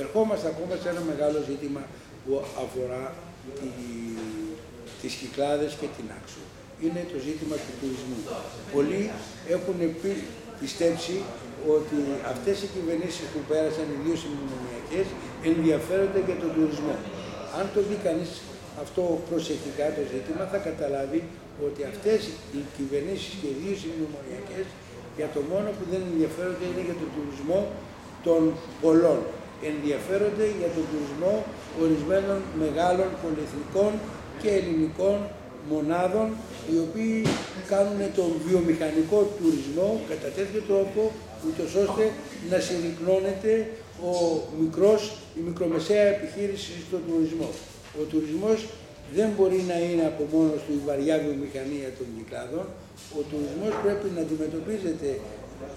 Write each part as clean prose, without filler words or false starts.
Ερχόμαστε ακόμα σε ένα μεγάλο ζήτημα που αφορά τις Κυκλάδες και την Άξο. Είναι το ζήτημα του τουρισμού. Πολλοί έχουν πιστέψει ότι αυτές οι κυβερνήσεις που πέρασαν, ιδίως οι μνημονιακές, ενδιαφέρονται για τον τουρισμό. Αν το δει κανείς αυτό προσεκτικά το ζήτημα, θα καταλάβει ότι αυτές οι κυβερνήσεις και ιδίως οι μνημονιακές, για το μόνο που δεν ενδιαφέρονται είναι για τον τουρισμό των πολλών. Ενδιαφέρονται για τον τουρισμό ορισμένων μεγάλων πολυεθνικών και ελληνικών μονάδων, οι οποίοι κάνουν τον βιομηχανικό τουρισμό κατά τέτοιο τρόπο, ούτως ώστε να συρρυκνώνεται η μικρομεσαία επιχείρηση στον τουρισμό. Ο τουρισμός δεν μπορεί να είναι από μόνος του η βαριά βιομηχανία των Κυκλάδων. Ο τουρισμός πρέπει να αντιμετωπίζεται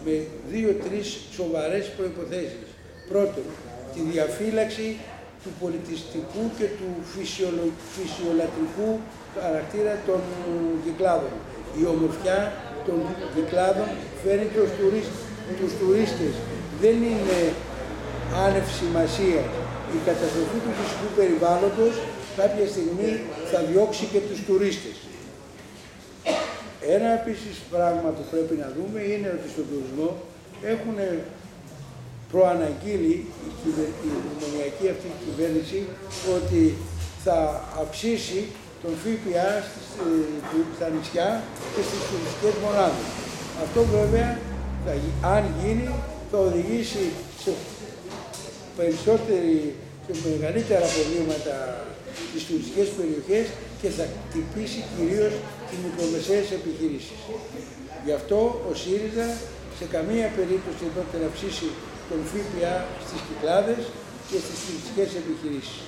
με 2-3 σοβαρές προϋποθέσεις. Πρώτον, τη διαφύλαξη του πολιτιστικού και του φυσιολατρικού χαρακτήρα των Κυκλάδων. Η ομορφιά των Κυκλάδων φέρνει τους τουρίστες. Δεν είναι άνευ σημασία. Η καταστροφή του φυσικού περιβάλλοντος κάποια στιγμή θα διώξει και τους τουρίστες. Ένα επίσης πράγμα που πρέπει να δούμε είναι ότι στον τουρισμό έχουν προαναγγείλει η μνημονιακή αυτή κυβέρνηση ότι θα αυξήσει τον ΦΠΑ στα νησιά και στις τουριστικές μονάδες. Αυτό βέβαια, αν γίνει, θα οδηγήσει σε μεγαλύτερα προβλήματα στις τουριστικές περιοχές και θα χτυπήσει κυρίως τις μικρομεσαίες επιχειρήσεις. Γι' αυτό ο ΣΥΡΙΖΑ σε καμία περίπτωση δεν θα αυξήσει τον ΦΠΑ στις Κυκλάδες και στις τουριστικές επιχειρήσεις.